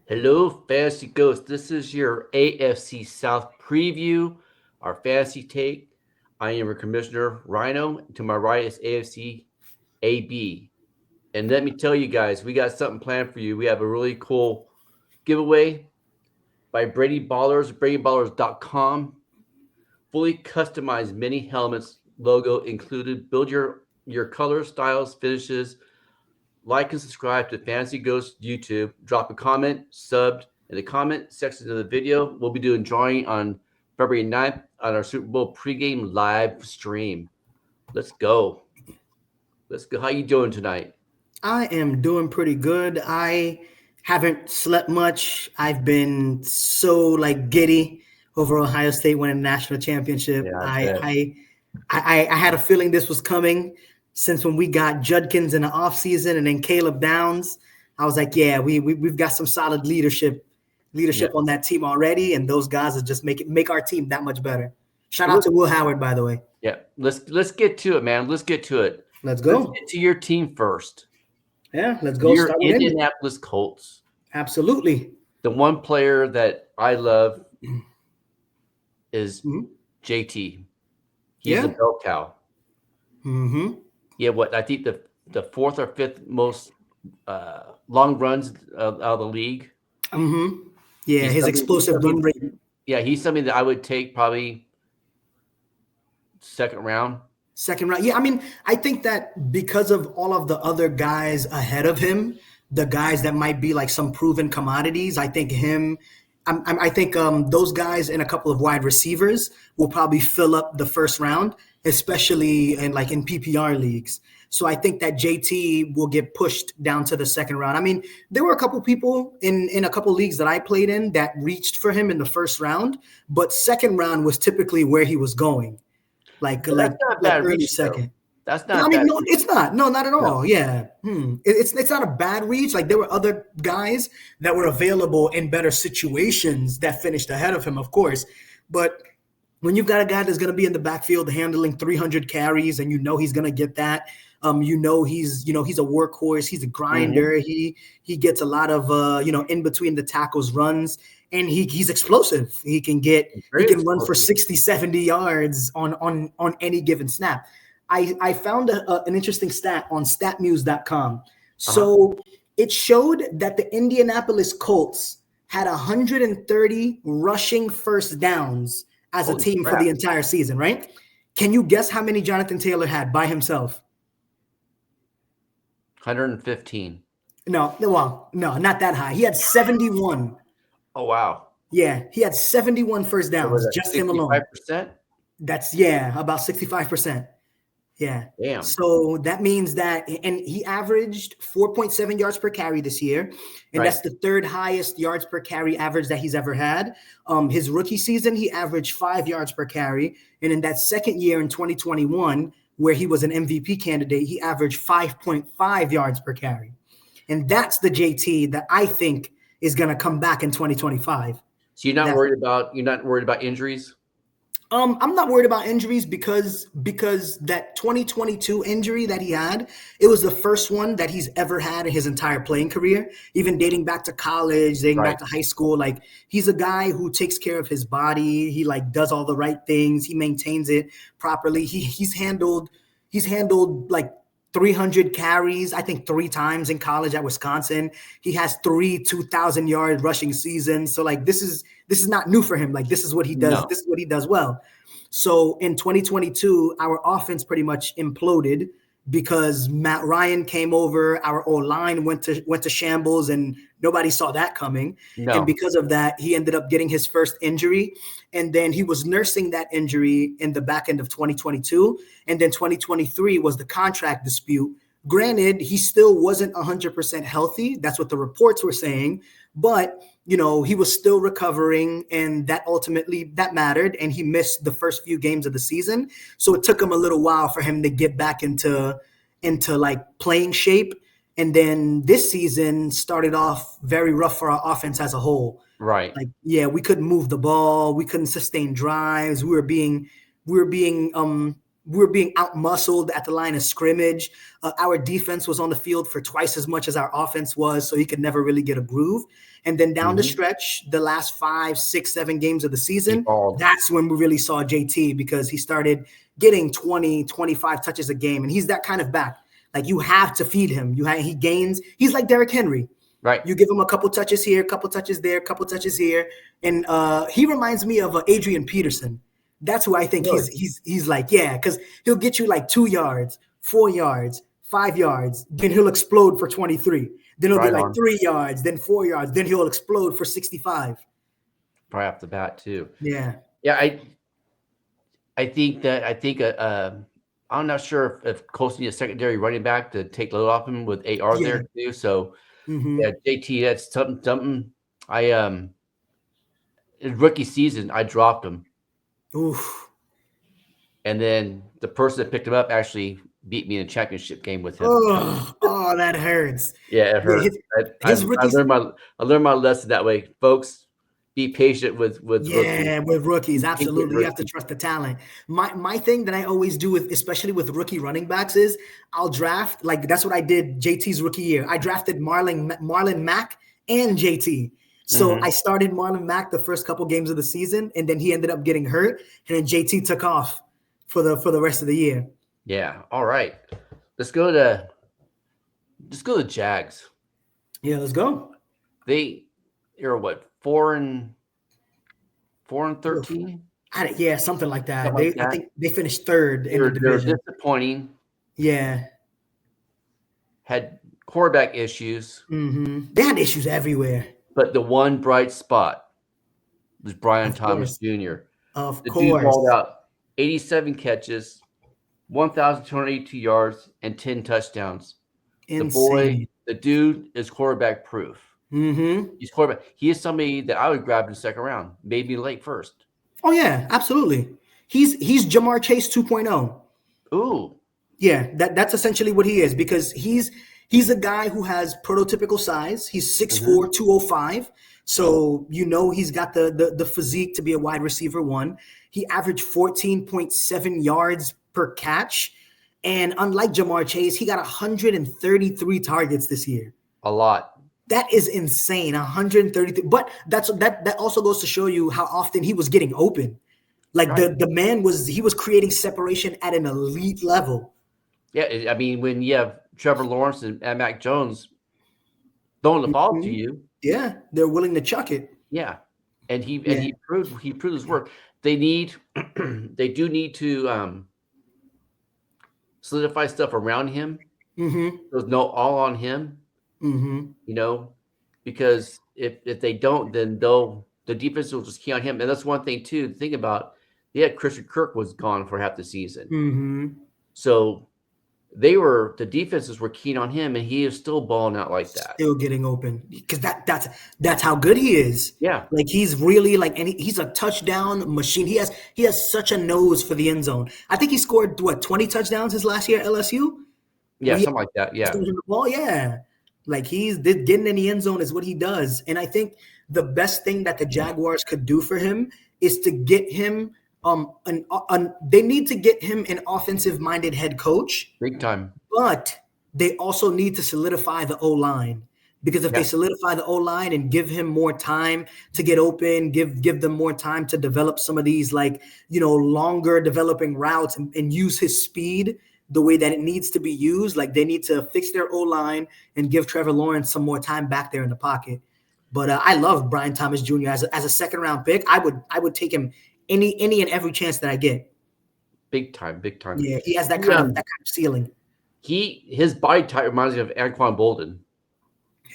Hello, Fantasy Ghost. This is your AFC South preview, our fantasy take. I am your Commissioner Rhino. To my right is AFC AB. And let me tell you guys, we got something planned for you. We have a really cool giveaway by Brady Ballers, BradyBallers.com. Fully customized mini helmets, logo included. Build your colors, styles, finishes. Like and subscribe to Fantasy Ghost YouTube. Drop a comment, subbed in the comment section of the video. We'll be doing drawing on February 9th on our Super Bowl pregame live stream. Let's go. Let's go. How you doing tonight? I am doing pretty good. I haven't slept much. I've been so giddy over Ohio State winning the national championship. Yeah, I had a feeling this was coming since when we got Judkins in the offseason and then Caleb Downs. I was like, yeah, we've got some solid leadership on that team already, and those guys will just make our team that much better. Shout out to Will Howard, by the way. Yeah, let's get to it, man. Let's get to it. Let's go. Let's get to your team first. Yeah, let's go. Your Indianapolis Colts. Absolutely. The one player that I love is JT. He's a bell cow. Mm-hmm. Yeah, I think the fourth or fifth most long runs out of the league. Mm-hmm. Yeah, his explosive run rate. Yeah, he's something that I would take probably second round. Yeah, I mean, I think that because of all of the other guys ahead of him, the guys that might be like some proven commodities, I think those guys and a couple of wide receivers will probably fill up the first round, especially in PPR leagues. So I think that JT will get pushed down to the second round. I mean, there were a couple people in a couple leagues that I played in that reached for him in the first round, but second round was typically where he was going. Like early reach, second. That's not. I mean, no, it's not. No, not at all. No. Yeah, it's not a bad reach. Like there were other guys that were available in better situations that finished ahead of him, of course. But when you've got a guy that's going to be in the backfield handling 300 carries, and he's going to get that, he's a workhorse. He's a grinder. Mm-hmm. He gets a lot of in between the tackles runs. And he's explosive. He can run for 60, 70 yards on any given snap. I found an interesting stat on statmuse.com. So it showed that the Indianapolis Colts had 130 rushing first downs as a team for the entire season, right? Can you guess how many Jonathan Taylor had by himself? 115. No, not that high. He had 71. Oh, wow. Yeah, he had 71 first downs, so just 65%? Him alone. 65%? That's, about 65%. Yeah. Damn. So that means that, and he averaged 4.7 yards per carry this year, and that's the third highest yards per carry average that he's ever had. His rookie season, he averaged 5 yards per carry, and in that second year in 2021, where he was an MVP candidate, he averaged 5.5 yards per carry. And that's the JT that I think is going to come back in 2025. So you're not worried about injuries? I'm not worried about injuries because that 2022 injury that he had, it was the first one that he's ever had in his entire playing career, even dating back to college, dating back to high school. Like, he's a guy who takes care of his body. He does all the right things. He maintains it properly. He's handled like 300 carries, I think 3 times in college at Wisconsin. He has 3 2,000-yard rushing seasons. So this is not new for him. Like, this is what he does. No. This is what he does well. So in 2022, our offense pretty much imploded because Matt Ryan came over. Our O-line went to shambles, and nobody saw that coming. No. And because of that, he ended up getting his first injury. And then he was nursing that injury in the back end of 2022. And then 2023 was the contract dispute. Granted, he still wasn't 100% healthy. That's what the reports were saying. But, he was still recovering, and that ultimately mattered. And he missed the first few games of the season. So it took him a little while for him to get back into playing shape. And then this season started off very rough for our offense as a whole. Right. We couldn't move the ball. We couldn't sustain drives. We were being we were being out-muscled at the line of scrimmage. Our defense was on the field for twice as much as our offense was, so he could never really get a groove. And then down the stretch, the last 5, 6, 7 games of the season, that's when we really saw JT, because he started getting 20, 25 touches a game. And he's that kind of back. Like, you have to feed him. He gains. He's like Derrick Henry. Right. You give him a couple touches here, a couple touches there, a couple touches here. And he reminds me of Adrian Peterson. That's who I think he's like, yeah, because he'll get you like 2 yards, 4 yards, 5 yards. Then he'll explode for 23. Then he'll get like 3 yards, then 4 yards. Then he'll explode for 65. Right off the bat, too. Yeah. Yeah, I think I'm not sure if Colts need a secondary running back to take load off him with AR there too. So yeah, JT, that's something. In rookie season, I dropped him. Oof. And then the person that picked him up actually beat me in a championship game with him. Oh, that hurts. Yeah, it hurt. I learned my lesson that way, folks. Be patient with rookies. With rookies, absolutely. You have to trust the talent. My thing that I always do with, especially with rookie running backs, is I'll draft, like, that's what I did JT's rookie year. I drafted Marlon Mack and JT. So I started Marlon Mack the first couple games of the season, and then he ended up getting hurt, and then JT took off for the rest of the year. Yeah. All right. Let's go to Jags. Yeah, let's go. You're what, 4-13? Yeah, something like that. I think they finished third in the division. They're disappointing. Yeah. Had quarterback issues. They had issues everywhere. But the one bright spot was Brian Thomas Jr. Of the course. Dude balled out 87 catches, 1,282 yards, and 10 touchdowns. Insane. The dude is quarterback proof. He's quarterback. He is somebody that I would grab in the second round, maybe late first. Oh yeah, absolutely. He's Jamar Chase 2.0. Ooh. Yeah, that's essentially what he is, because he's a guy who has prototypical size. He's 6'4", 205. So, he's got the physique to be a wide receiver one. He averaged 14.7 yards per catch. And unlike Jamar Chase, he got 133 targets this year. A lot. That is insane. 133. But that also goes to show you how often he was getting open. Like, right. the man was creating separation at an elite level. Yeah, I mean, when you have Trevor Lawrence and Mac Jones throwing the ball to you, yeah, they're willing to chuck it. Yeah, and he proved his work. They do need to solidify stuff around him. There's no all on him. Because if they don't, then the defense will just key on him, and that's one thing too to think about. Yeah, Christian Kirk was gone for half the season, so. The defenses were keen on him, and he is still balling out like that. Still getting open, because that's how good he is. Yeah, like he's really like, and he's a touchdown machine. He has such a nose for the end zone. I think he scored 20 touchdowns his last year at LSU. Yeah, something like that. Yeah, the ball. Yeah, like he's getting in the end zone is what he does. And I think the best thing that the Jaguars could do for him is to get him. They need to get him an offensive-minded head coach. Big time. But they also need to solidify the O-line. Because if they solidify the O-line and give him more time to get open, give them more time to develop some of these, longer developing routes and use his speed the way that it needs to be used, like they need to fix their O-line and give Trevor Lawrence some more time back there in the pocket. But I love Brian Thomas Jr. as a second-round pick. I would take him any and every chance that I get. Big time. Yeah, he has that kind of ceiling. His body type reminds me of Anquan Bolden.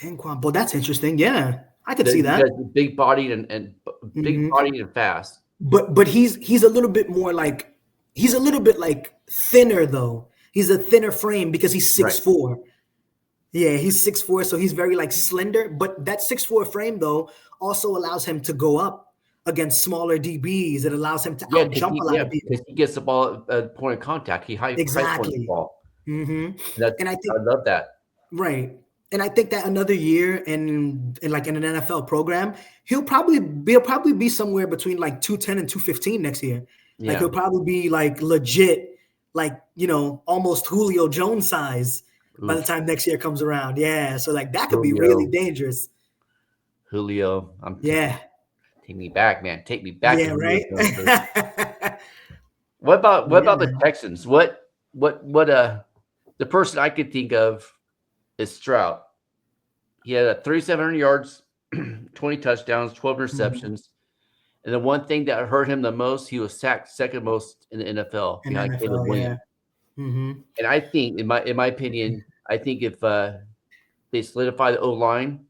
Well, that's interesting. Yeah, I could see that. Big bodied and big bodied and fast. But he's a little bit more like thinner though. He's a thinner frame because he's 6'4". Right. Yeah, he's 6'4", so he's very slender. But that 6'4" frame though also allows him to go up against smaller DBs. It allows him to jump a lot of people. Because he gets the ball at point of contact. He high points the ball. And I love that. Right. And I think that another year in an NFL program, he'll probably be somewhere between 210 and 215 next year. Yeah. He'll probably be legit like, almost Julio Jones size by the Oof, time next year comes around. Yeah. So like that could be really Julio, dangerous. Julio. Yeah. Take me back, man. Take me back to Yeah. Julio Right. Jones. What about Yeah, the man. Texans? What the person I could think of is Stroud. He had 3,700 yards, 20 touchdowns, 12 Mhm. interceptions. And the one thing that hurt him the most, he was sacked second most in the NFL In behind Caleb NFL, yeah. Williams. Hmm. And I think, in my opinion, I think if they solidify the O line,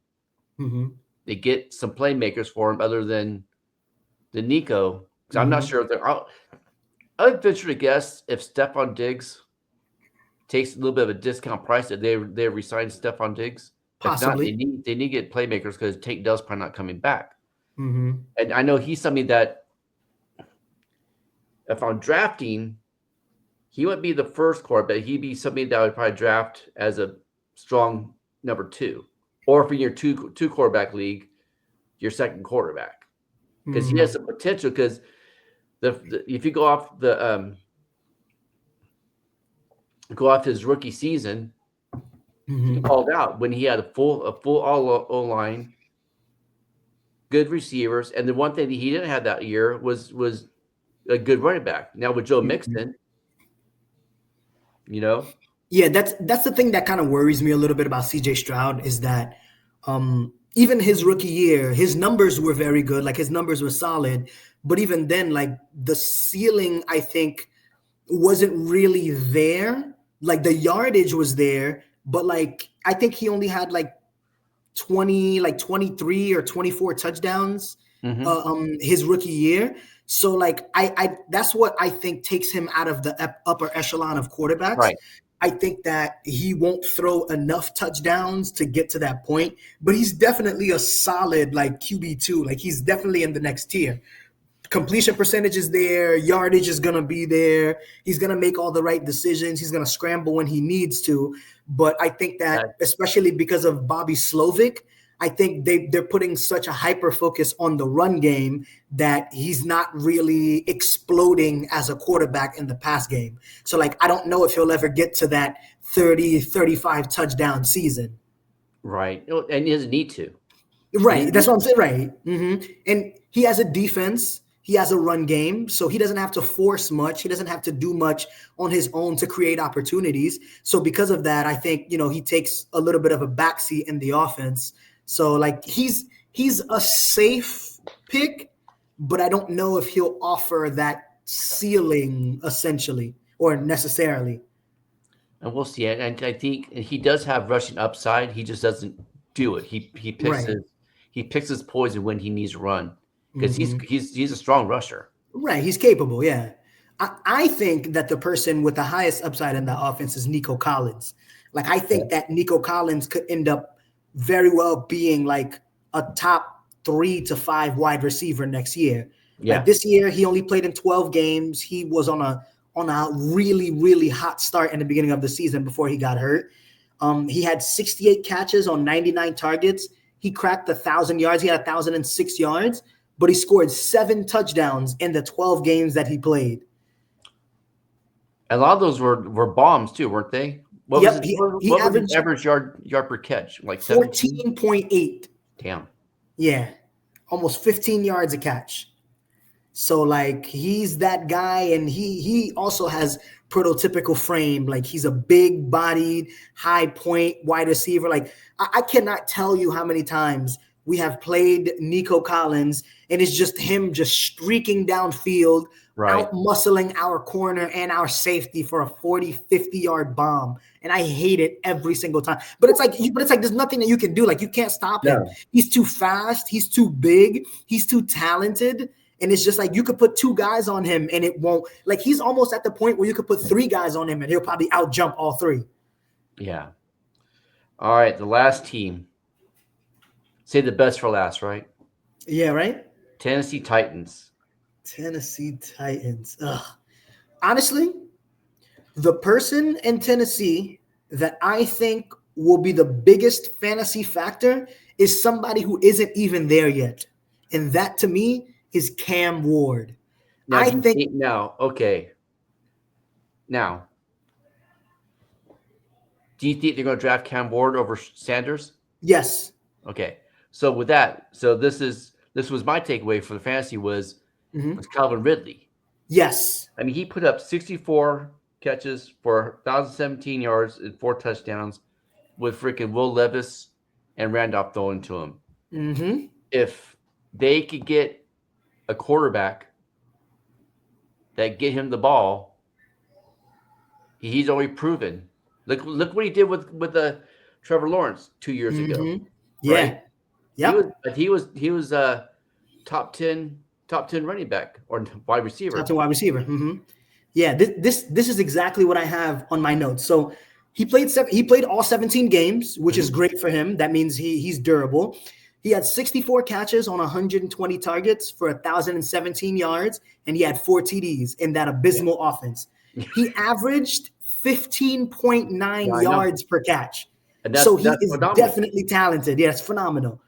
Hmm. they get some playmakers for him other than the Nico. Because I'm not Hmm. sure if they're. I'd venture to guess if Stephon Diggs takes a little bit of a discount price that they resign Stephon Diggs. If not, they Possibly. need they need to get playmakers because Tate Dell's probably not coming back. Hmm. And I know he's something that if I'm drafting, he wouldn't be the first quarterback. He'd be somebody that I would probably draft as a strong number two, or if in your two quarterback league, your second quarterback, because he has Hmm. some potential. Because if you go off his rookie season, he Hmm. balled out when he had a full all O line, good receivers, and the one thing that he didn't have that year was a good running back. Now with Joe Hmm. Mixon, you know, Yeah, that's the thing that kind of worries me a little bit about CJ Stroud is that even his rookie year, his numbers were very good. Like his numbers were solid, but even then, like the ceiling, I think wasn't really there. Like the yardage was there, but like I think he only had like 23 or 24 touchdowns mm-hmm. his rookie year. So like I that's what I think takes him out of the upper echelon of quarterbacks. Right, I think that he won't throw enough touchdowns to get to that point, but he's definitely a solid like QB2. Like he's definitely in the next tier. Completion percentage is there, yardage is going to be there. He's going to make all the right decisions. He's going to scramble when he needs to. But I think that that, especially because of Bobby Slovic, I think they're putting such a hyper focus on the run game that he's not really exploding as a quarterback in the pass game. So like I don't know if he'll ever get to that 30-35 touchdown season. right, and he doesn't need to. Right. That's what I'm saying. Right. And he has a defense. He has a run game. So he doesn't have to force much. He doesn't have to do much on his own to create opportunities. So because of that, I think, he takes a little bit of a backseat in the offense. So like he's a safe pick, but I don't know if he'll offer that ceiling essentially or necessarily. And we'll see. And I think he does have rushing upside. He just doesn't do it. Right. He picks his poison when he needs to run because he's Hmm. he's he's a strong rusher. Right, he's capable, yeah. I think that the person with the highest upside in the offense is Nico Collins. Like, I Okay. think that Nico Collins could end up very well being like a top 3 to 5 wide receiver next year. Like Yeah. this year, he only played in 12 games. He was on a really, really hot start in the beginning of the season before he got hurt. He had 68 catches on 99 targets. He cracked 1,000 yards. He had 1,006 yards, but he scored 7 touchdowns in the 12 games that he played. A lot of those were bombs too, weren't they? What was Yep, it? he What was his averaged average yard per catch? Like 17? 14.8. Damn. Yeah, almost 15 yards a catch. So like he's that guy, and he also has prototypical frame. Like he's a big bodied, high point wide receiver. Like I cannot tell you how many times we have played Nico Collins, and it's just him just streaking downfield, Right. out muscling our corner and our safety for a 40-50 yard bomb. And I hate it every single time. But it's like there's nothing that you can do. Like you can't stop him. No. He's too fast, he's too big, he's too talented. And it's just like you could put 2 guys on him and it won't. Like he's almost at the point where you could put 3 guys on him and he'll probably out jump all 3. Yeah. All right. The last team. Say the best for last, right? Yeah, right? Tennessee Titans. Tennessee Titans. Ugh. Honestly, the person in Tennessee that I think will be the biggest fantasy factor is somebody who isn't even there yet. And that to me is Cam Ward. Now, I do you think think now? Okay. Now, do you think they're going to draft Cam Ward over Sanders? Yes. Okay. So with that, this was my takeaway for the fantasy was Calvin Ridley. Yes. I mean, he put up 64 catches for 1,017 yards and 4 touchdowns with freaking Will Levis and Randolph throwing to him. Mm-hmm. If they could get a quarterback that get him the ball, he's already proven. Look what he did with Trevor Lawrence 2 years ago. Yeah. Right? Yeah. He was top 10 running back or wide receiver. Top 10 wide receiver. Yeah, this is exactly what I have on my notes. So he played all 17 games, which is great for him. That means he's durable. He had 64 catches on 120 targets for 1,017 yards, and he had 4 TDs in that abysmal offense. He averaged 15.9 yards per catch. So he is definitely talented. Yeah, it's phenomenal.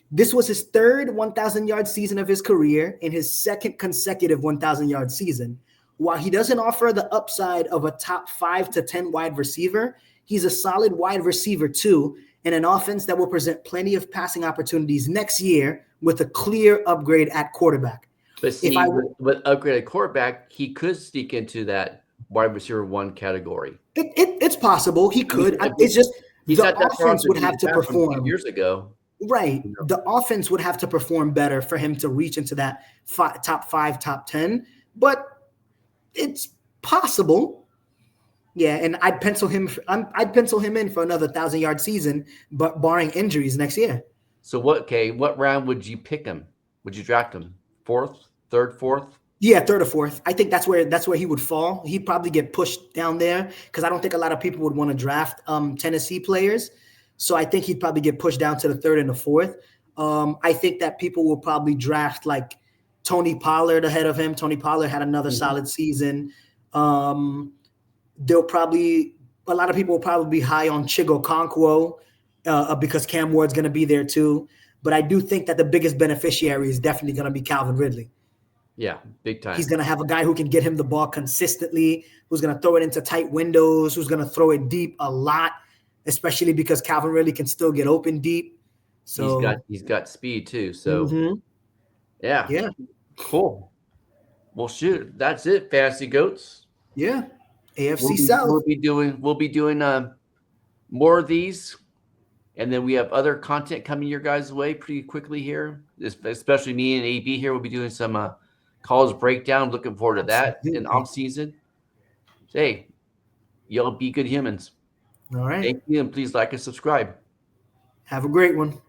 This was his third 1,000-yard season of his career and his second consecutive 1,000-yard season. While he doesn't offer the upside of a top 5 to 10 wide receiver, he's a solid wide receiver too, in an offense that will present plenty of passing opportunities next year with a clear upgrade at quarterback. But see, with upgraded quarterback, he could sneak into that wide receiver 1 category. It's possible he could. It's just the offense would have to perform. Years ago. Right. The offense would have to perform better for him to reach into that top 5, top 10. But it's possible. Yeah, and I'd pencil him in for another 1,000-yard season, but barring injuries next year. So what round would you pick him? Would you draft him? 4th, 3rd, 4th? Yeah, 3rd or 4th. I think that's where he would fall. He'd probably get pushed down there because I don't think a lot of people would want to draft Tennessee players. So I think he'd probably get pushed down to the 3rd and the 4th. I think that people will probably draft like Tony Pollard ahead of him. Tony Pollard had another solid season. A lot of people will probably be high on Chigo Okonkwo because Cam Ward's going to be there too. But I do think that the biggest beneficiary is definitely going to be Calvin Ridley. Yeah, big time. He's going to have a guy who can get him the ball consistently, who's going to throw it into tight windows, who's going to throw it deep a lot, especially because Calvin Ridley can still get open deep. So he's got speed too. So yeah, cool. Well, shoot, that's it, Fantasy Goats. Yeah, AFC South. We'll be doing more of these, and then we have other content coming your guys' way pretty quickly here. Especially me and AB here. We'll be doing some college breakdown. Looking forward to that in off season. Hey, y'all be good humans. All right. Thank you, and please like and subscribe. Have a great one.